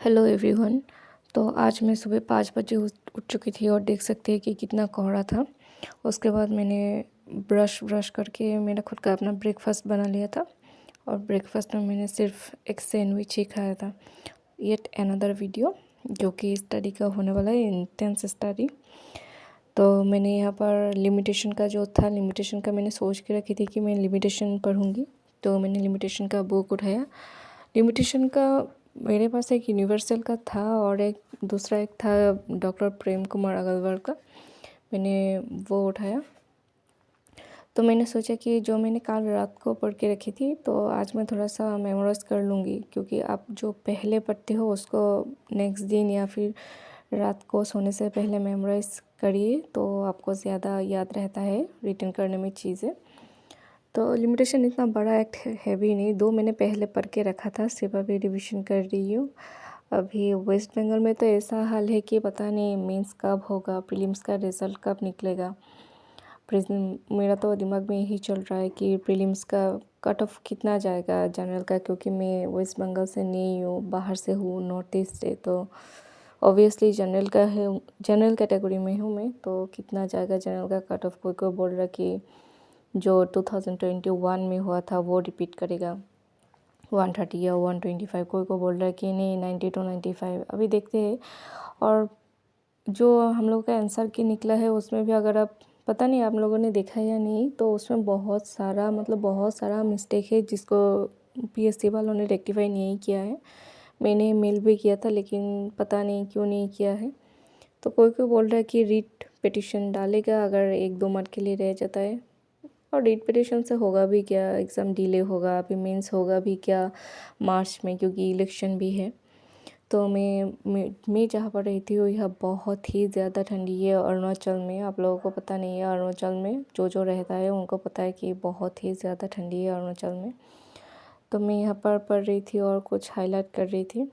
Hello everyone. तो आज मैं सुबह 5 बजे उठ चुकी थी और देख सकते हैं कि कितना कोहरा था। उसके बाद मैंने ब्रश करके मेरा खुद का अपना ब्रेकफास्ट बना लिया था और ब्रेकफास्ट में मैंने सिर्फ एक सैंडविच ही खाया था। येट अनदर वीडियो जो कि स्टडी का होने वाला है, इंटेंस स्टडी। तो मैंने यहाँ पर लिमिटेशन का जो था, लिमिटेशन का मैंने सोच के रखी थी कि मैं लिमिटेशन पढ़ूँगी। तो मैंने लिमिटेशन का बुक उठाया। लिमिटेशन का मेरे पास एक यूनिवर्सल का था और दूसरा एक था डॉक्टर प्रेम कुमार अग्रवाल का। मैंने वो उठाया। तो मैंने सोचा कि जो मैंने कल रात को पढ़ के रखी थी तो आज मैं थोड़ा सा मेमोराइज़ कर लूँगी, क्योंकि आप जो पहले पढ़ते हो उसको नेक्स्ट दिन या फिर रात को सोने से पहले मेमोराइज़ करिए तो आपको ज़्यादा याद रहता है रिटर्न करने में चीज़ें। तो लिमिटेशन इतना बड़ा एक्ट है भी नहीं, 2 मैंने पहले पढ़ के रखा था, सिर्फ अभी रिविज़न कर रही हूँ। अभी वेस्ट बंगाल में तो ऐसा हाल है कि पता नहीं मेंस कब होगा, प्रीलिम्स का रिज़ल्ट कब निकलेगा। मेरा तो दिमाग में यही चल रहा है कि प्रीलिम्स का कट ऑफ कितना जाएगा जनरल का, क्योंकि मैं वेस्ट बंगाल से नहीं हूँ, बाहर से हूँ, नॉर्थ ईस्ट से। तो ऑब्वियसली जनरल का है, जनरल कैटेगरी में हूँ मैं, तो कितना जाएगा जनरल का कट ऑफ। कोई बोल रहा कि जो 2021 में हुआ था वो रिपीट करेगा, 130 या 125। कोई को बोल रहा है कि नहीं 90 to 95। अभी देखते हैं। और जो हम लोग का आंसर की निकला है उसमें भी अगर आप, पता नहीं आप लोगों ने देखा या नहीं, तो उसमें बहुत सारा मिस्टेक है जिसको पीएससी वालों ने रेक्टिफाई नहीं किया है। मैंने मेल भी किया था लेकिन पता नहीं क्यों नहीं किया है। तो कोई बोल रहा है कि रीट पिटिशन डालेगा अगर 1-2 मंथ के लिए रह जाता है। और रीट पिटिशन से होगा भी क्या, एग्ज़ाम डिले होगा, अभी मेंस होगा भी क्या मार्च में, क्योंकि इलेक्शन भी है। तो मैं जहाँ पर रहती हूँ यह बहुत ही ज़्यादा ठंडी है अरुणाचल में। आप लोगों को पता नहीं है, अरुणाचल में जो रहता है उनको पता है कि बहुत ही ज़्यादा ठंडी है अरुणाचल में। तो मैं यहाँ पर पढ़ रही थी और कुछ हाईलाइट कर रही थी।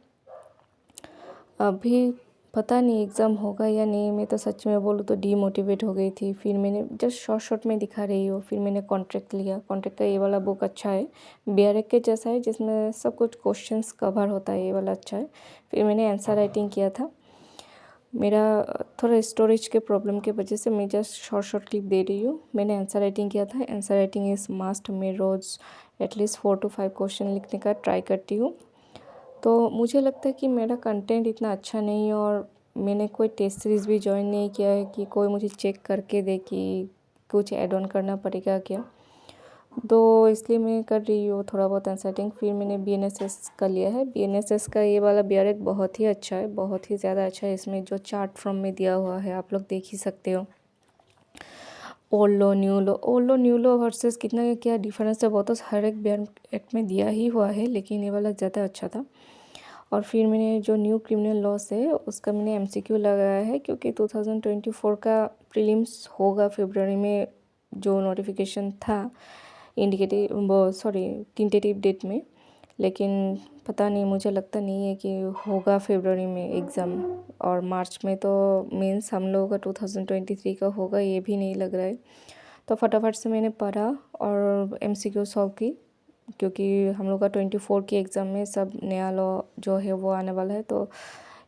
अभी पता नहीं एग्ज़ाम होगा या नहीं। मैं तो सच में बोलूँ तो डीमोटिवेट हो गई थी। फिर मैंने जस्ट शॉर्ट में दिखा रही हूँ, फिर मैंने कॉन्ट्रैक्ट लिया। कॉन्ट्रैक्ट का ये वाला बुक अच्छा है, बीआरएक के जैसा है, जिसमें सब कुछ क्वेश्चंस कवर होता है, ये वाला अच्छा है। फिर मैंने आंसर राइटिंग किया था। मेरा थोड़ा स्टोरेज के प्रॉब्लम की वजह से मैं जस्ट शॉर्ट क्लिप दे रही हूँ। मैंने आंसर राइटिंग किया था। Answer writing is must. मैं रोज़ एटलीस्ट 4 to 5 क्वेश्चन लिखने का ट्राई करती हूँ। तो मुझे लगता है कि मेरा कंटेंट इतना अच्छा नहीं है और मैंने कोई टेस्ट सीरीज़ भी ज्वाइन नहीं किया है कि कोई मुझे चेक करके दे कि कुछ ऐड ऑन करना पड़ेगा क्या। तो इसलिए मैं कर रही हूँ थोड़ा बहुत एनसेटिंग। फिर मैंने बीएनएसएस का लिया है। बीएनएसएस का ये वाला बीआरएक बहुत ही अच्छा है, बहुत ही ज़्यादा अच्छा है। इसमें जो चार्ट फ्रॉम में दिया हुआ है आप लोग देख ही सकते हो। ओल्ड लो न्यू लो वर्सेस कितना क्या डिफरेंस है वो तो हर एक बीआरएक में दिया ही हुआ है, लेकिन ये वाला ज़्यादा अच्छा था। और फिर मैंने जो न्यू क्रिमिनल लॉस है उसका मैंने एमसीक्यू लगाया है, क्योंकि 2024 का प्रीलिम्स होगा फरवरी में, जो नोटिफिकेशन था इंडिकेटिव वो सॉरी टेंटेटिव डेट में। लेकिन पता नहीं, मुझे लगता नहीं है कि होगा फरवरी में एग्ज़ाम। और मार्च में तो मेंस हम लोगों का 2023 का होगा, ये भी नहीं लग रहा है। तो फटाफट से मैंने पढ़ा और एमसीक्यू सॉल्व की, क्योंकि हम लोग का 24 की एग्ज़ाम में सब नया लॉ जो है वो आने वाला है। तो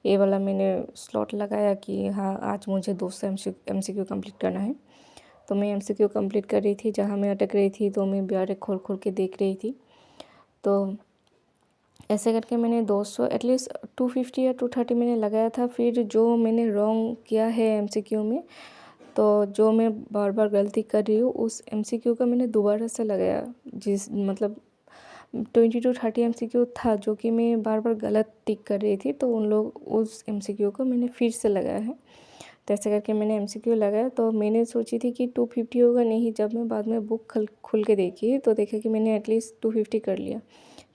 ये वाला मैंने स्लॉट लगाया कि हाँ आज मुझे 200 एमसीक्यू कंप्लीट करना है। तो मैं एमसीक्यू कंप्लीट कर रही थी, जहाँ मैं अटक रही थी तो मैं बीआरएक खोल के देख रही थी। तो ऐसे करके मैंने 200 एटलीस्ट 250 या 230 मैंने लगाया था। फिर जो मैंने रॉन्ग किया है एमसीक्यू में, तो जो मैं बार बार गलती कर रही हूँ उस एमसीक्यू का मैंने दोबारा से लगाया। जिस मतलब 20 to 30 एमसीक्यू था जो कि मैं बार बार गलत टिक कर रही थी, तो उन लोग उस एमसीक्यू को मैंने फिर से लगाया है। तो ऐसे करके मैंने एमसीक्यू लगाया। तो मैंने सोची थी कि 250 होगा, नहीं, जब मैं बाद में बुक खुल के देखी तो देखा कि मैंने एटलीस्ट 250 कर लिया।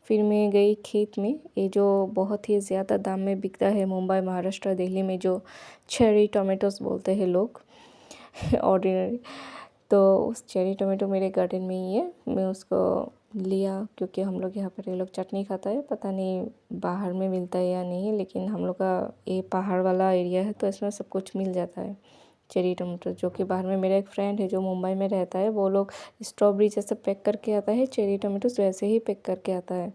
फिर मैं गई खेत में, ये जो बहुत ही ज़्यादा दाम में बिकता है मुंबई, महाराष्ट्र, दिल्ली में, जो चेरी टोमेटोस बोलते हैं लोग ऑर्डिनरी। तो उस चेरी टोमेटो मेरे गार्डन में ही है, मैं उसको लिया, क्योंकि हम लोग यहाँ पर ये लोग चटनी खाता है, पता नहीं बाहर में मिलता है या नहीं, लेकिन हम लोग का ये पहाड़ वाला एरिया है तो इसमें सब कुछ मिल जाता है चेरी टमाटर। जो कि बाहर में मेरा एक फ्रेंड है जो मुंबई में रहता है, वो लोग स्ट्रॉबेरी जैसे पैक करके आता है, चेरी टमाटोस वैसे ही पैक करके आता है।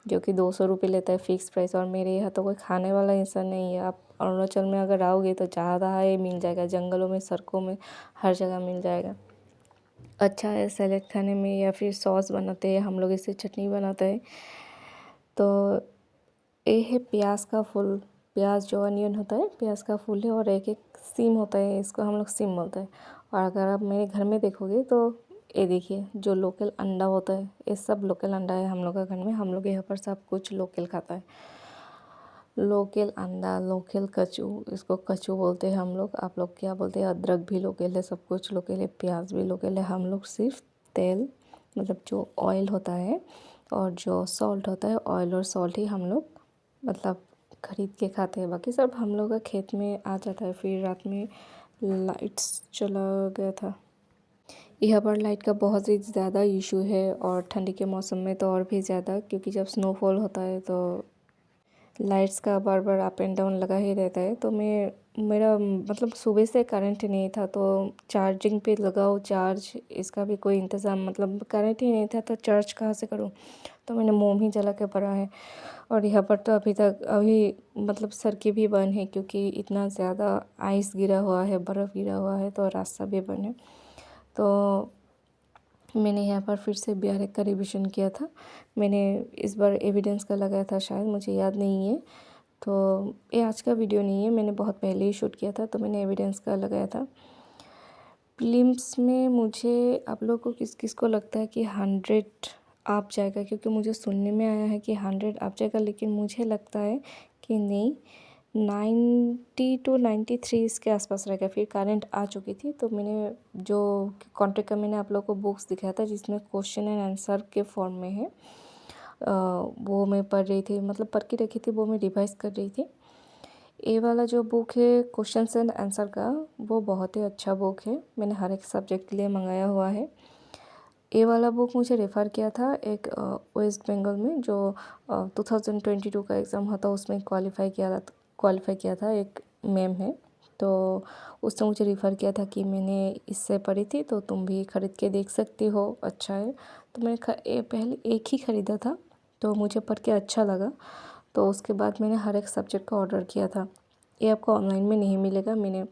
जो कि 200 रुपये लेता है फ़िक्स प्राइस। और मेरे यहाँ तो कोई खाने वाला इंसान नहीं है। आप अरुणाचल में अगर आओगे तो जहाँ है मिल जाएगा, जंगलों में, सड़कों में, हर जगह मिल जाएगा। अच्छा है सैलेड खाने में, या फिर सॉस बनाते हैं हम लोग, इससे चटनी बनाते हैं। तो ये है प्याज का फूल, प्याज जो अनियन होता है, प्याज का फूल है। और एक एक सीम होता है, इसको हम लोग सीम बोलते हैं। और अगर आप मेरे घर में देखोगे तो ये देखिए जो लोकल अंडा होता है, ये सब लोकल अंडा है हम लोग का घर में। हम लोग यहाँ पर सब कुछ लोकल खाता है। लोकल अंडा, लोकल कचू, इसको कचू बोलते हैं हम लोग। आप लोग क्या बोलते हैं? अदरक भी लोकल है, सब कुछ लोकल है, प्याज भी लोकल है। हम लोग सिर्फ तेल, मतलब जो ऑयल होता है और जो सॉल्ट होता है, ऑयल और सॉल्ट ही हम लोग मतलब ख़रीद के खाते हैं। बाकी सब हम लोग का खेत में आ जाता है। फिर रात में लाइट्स चला गया था। यहाँ पर लाइट का बहुत ही ज़्यादा इशू है, और ठंडी के मौसम में तो और भी ज़्यादा, क्योंकि जब स्नोफॉल होता है तो लाइट्स का बार बार अप एंड डाउन लगा ही रहता है। तो मेरा मतलब सुबह से करंट नहीं था, तो चार्जिंग पे लगाओ चार्ज, इसका भी कोई इंतज़ाम, मतलब करंट ही नहीं था तो चार्ज कहाँ से करूँ। तो मैंने मोम ही जला के पड़ा है। और यहाँ पर तो अभी मतलब सड़कें भी बंद है, क्योंकि इतना ज़्यादा आइस गिरा हुआ है, बर्फ़ गिरा हुआ है, तो रास्ता भी बंद है। तो मैंने यहाँ पर फिर से BRA का रिवीजन किया था। मैंने इस बार एविडेंस का लगाया था, शायद मुझे याद नहीं है। तो ये आज का वीडियो नहीं है, मैंने बहुत पहले ही शूट किया था, तो मैंने एविडेंस का लगाया था। प्रीलिम्स में मुझे, आप लोगों को किस किस को लगता है कि 100 आप जाएगा? क्योंकि मुझे सुनने में आया है कि 100 आप जाएगा, लेकिन मुझे लगता है कि नहीं, 90 to 93 इसके आसपास रहेगा। फिर करंट आ चुकी थी, तो मैंने जो कॉन्टेक्ट का मैंने आप लोगों को बुक्स दिखाया था, जिसमें क्वेश्चन एंड आंसर के फॉर्म में है, वो मैं पढ़ रही थी, मतलब पढ़ के रखी थी, वो मैं रिवाइज़ कर रही थी। ये वाला जो बुक है क्वेश्चन एंड आंसर का, वो बहुत ही अच्छा बुक है। मैंने हर एक सब्जेक्ट के लिए मंगाया हुआ है। ये वाला बुक मुझे रेफ़र किया था एक वेस्ट बंगाल में जो 2022 का एग्ज़ाम होता, उसमें क्वालिफ़ाई किया था एक मैम है। तो उसने मुझे रेफ़र किया था कि मैंने इससे पढ़ी थी, तो तुम भी ख़रीद के देख सकती हो, अच्छा है। तो मैंने पहले एक ही ख़रीदा था, तो मुझे पढ़ के अच्छा लगा। तो उसके बाद मैंने हर एक सब्जेक्ट का ऑर्डर किया था। ये आपको ऑनलाइन में नहीं मिलेगा। मैंने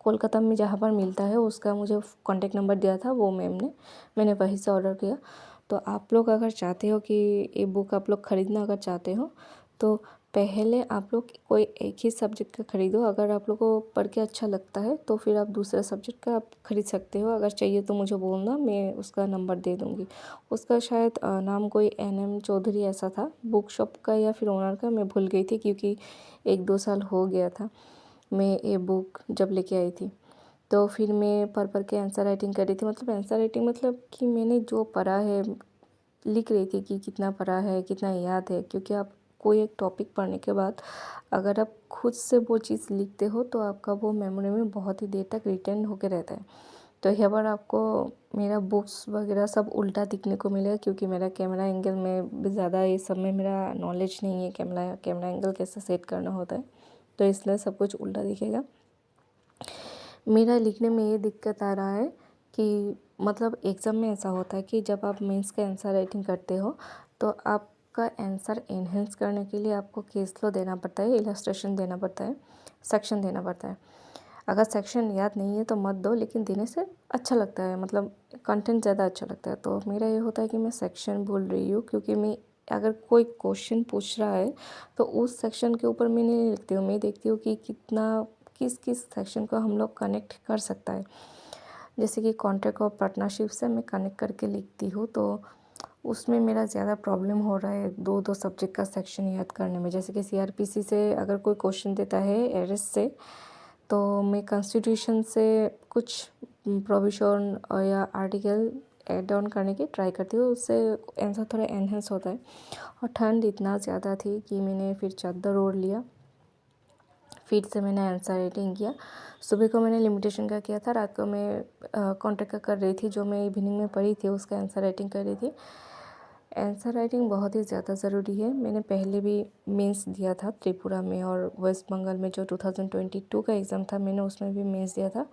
कोलकाता में जहाँ पर मिलता है उसका मुझे कॉन्टेक्ट नंबर दिया था वो मैम ने, मैंने वहीं से ऑर्डर किया। तो आप लोग अगर चाहते हो कि ये बुक आप लोग ख़रीदना अगर चाहते हो, तो पहले आप लोग कोई एक ही सब्जेक्ट का ख़रीदो। अगर आप लोग को पढ़ के अच्छा लगता है तो फिर आप दूसरे सब्जेक्ट का आप ख़रीद सकते हो। अगर चाहिए तो मुझे बोलना, मैं उसका नंबर दे दूँगी। उसका शायद नाम कोई NM चौधरी ऐसा था, बुक शॉप का या फिर ओनर का, मैं भूल गई थी, क्योंकि 1-2 साल हो गया था मैं ये बुक जब लेके आई थी। तो फिर मैं पढ़ के आंसर राइटिंग कर रही थी। मतलब आंसर राइटिंग मतलब कि मैंने जो पढ़ा है लिख रही थी कि कितना पढ़ा है, कितना याद है। क्योंकि आप कोई एक टॉपिक पढ़ने के बाद अगर आप खुद से वो चीज़ लिखते हो तो आपका वो मेमोरी में बहुत ही देर तक रिटेन होके रहता है। तो यहाँ पर आपको मेरा बुक्स वगैरह सब उल्टा दिखने को मिलेगा, क्योंकि मेरा कैमरा एंगल में भी ज़्यादा ये सब में मेरा नॉलेज नहीं है, कैमरा एंगल कैसे सेट करना होता है, तो इसलिए सब कुछ उल्टा दिखेगा। मेरा लिखने में ये दिक्कत आ रहा है कि मतलब एग्ज़ाम में ऐसा होता है कि जब आप मेंस का आंसर राइटिंग करते हो, तो आपका आंसर एनहेंस करने के लिए आपको केस फ्लो देना पड़ता है, इलस्ट्रेशन देना पड़ता है, सेक्शन देना पड़ता है। अगर सेक्शन याद नहीं है तो मत दो, लेकिन देने से अच्छा लगता है, मतलब कंटेंट ज़्यादा अच्छा लगता है। तो मेरा ये होता है कि मैं सेक्शन बोल रही हूँ, क्योंकि मैं अगर कोई क्वेश्चन पूछ रहा है तो उस सेक्शन के ऊपर मैं नहीं लिखती हूँ, मैं देखती हूँ कि किस किस सेक्शन को हम लोग कनेक्ट कर सकता है। जैसे कि कॉन्ट्रैक्ट और पार्टनरशिप से मैं कनेक्ट करके लिखती हूँ, तो उसमें मेरा ज़्यादा प्रॉब्लम हो रहा है दो सब्जेक्ट का सेक्शन याद करने में। जैसे कि CRPC से अगर कोई क्वेश्चन देता है एरिस से, तो मैं कॉन्स्टिट्यूशन से कुछ प्रोविजन या आर्टिकल ऐड ऑन करने की ट्राई करती हूँ, उससे आंसर थोड़ा एनहेंस होता है। और ठंड इतना ज़्यादा थी कि मैंने फिर चादर ओढ़ लिया, फिर से मैंने आंसर राइटिंग किया। सुबह को मैंने लिमिटेशन का किया था, रात को मैं कॉन्ट्रैक्ट का कर रही थी, जो मैं इवनिंग में पढ़ी थी उसका आंसर राइटिंग कर रही थी। आंसर राइटिंग बहुत ही ज़्यादा ज़रूरी है। मैंने पहले भी मेंस दिया था त्रिपुरा में, और वेस्ट बंगाल में जो 2022 का एग्ज़ाम था, मैंने उसमें भी मेंस दिया था।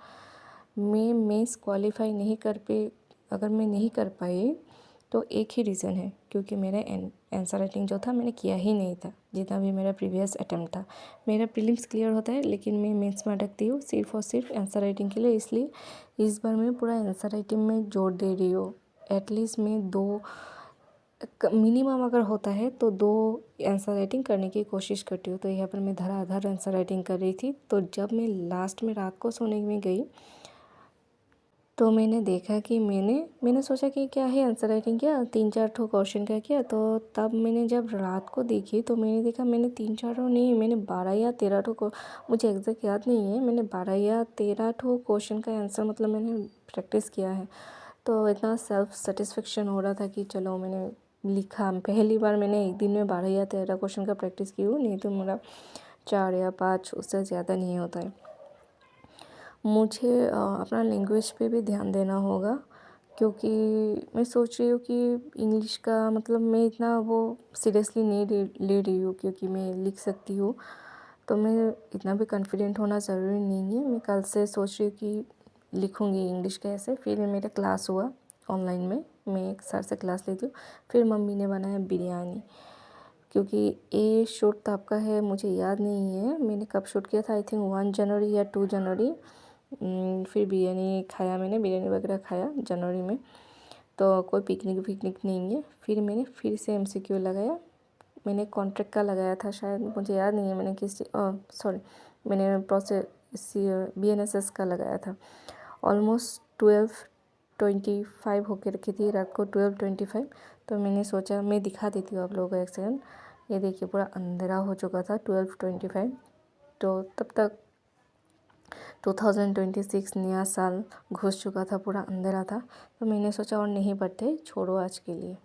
मैं मेंस क्वालिफाई नहीं कर पे अगर मैं नहीं कर पाई तो एक ही रीज़न है, क्योंकि मेरा आंसर राइटिंग जो था मैंने किया ही नहीं था, जितना भी मेरा प्रीवियस अटैम्प्ट था। मेरा प्रीलिम्स क्लियर होता है, लेकिन मैं मेंस में अटकती हूँ सिर्फ और सिर्फ आंसर राइटिंग के लिए। इसलिए इस बार मैं पूरा आंसर राइटिंग में जोर दे रही हूँ। एटलीस्ट मैं 2 मिनिमम अगर होता है तो 2 आंसर राइटिंग करने की कोशिश करती हूँ। तो यहाँ पर मैं धड़ाधड़ आंसर राइटिंग कर रही थी। तो जब मैं लास्ट में रात को सोने में गई, तो मैंने देखा कि मैंने सोचा कि क्या है, आंसर राइटिंग किया, 3-4 ठो क्वेश्चन का किया। तो तब मैंने जब रात को देखी तो मैंने देखा मैंने 3-4 ठो नहीं, मैंने 12 या 13 ठो को, मुझे एग्जैक्ट याद नहीं है, मैंने 12 या 13 ठो क्वेश्चन का आंसर मतलब मैंने प्रैक्टिस किया है। तो इतना सेल्फ सेटिस्फेक्शन हो रहा था कि चलो मैंने लिखा। पहली बार मैंने एक दिन में 12 या 13 क्वेश्चन का प्रैक्टिस की हूँ, नहीं तो मेरा 4 या 5 उससे ज़्यादा नहीं होता है। मुझे अपना लैंग्वेज पे भी ध्यान देना होगा, क्योंकि मैं सोच रही हूँ कि इंग्लिश का मतलब मैं इतना वो सीरियसली नहीं ले रही हूँ, क्योंकि मैं लिख सकती हूँ। तो मैं इतना भी कॉन्फिडेंट होना ज़रूरी नहीं है। मैं कल से सोच रही हूँ कि लिखूँगी इंग्लिश कैसे। फिर मेरा क्लास हुआ ऑनलाइन में, मैं एक सर से क्लास लेती हूँ। फिर मम्मी ने बनाया बिरयानी, क्योंकि ये शूट तब का है मुझे याद नहीं है मैंने कब शूट किया था। आई थिंक 1 जनवरी या 2 जनवरी। फिर बिरयानी खाया, मैंने बिरयानी वगैरह खाया जनवरी में। तो कोई पिकनिक नहीं है। फिर मैंने फिर से MCQ लगाया। मैंने कॉन्ट्रैक्ट का लगाया था शायद, मुझे याद नहीं है मैंने सॉरी, मैंने प्रोसेस BNSS का लगाया था। ऑलमोस्ट 12:25 होके रखी थी रात को, 12:25। तो मैंने सोचा मैं दिखा देती हूँ आप लोगों को एक सेकंड। ये देखिए पूरा अंधेरा हो चुका था 12:25। तो तब तक 2026 नया साल घुस चुका था, पूरा अंधेरा था। तो मैंने सोचा और नहीं पढ़ते, छोड़ो आज के लिए।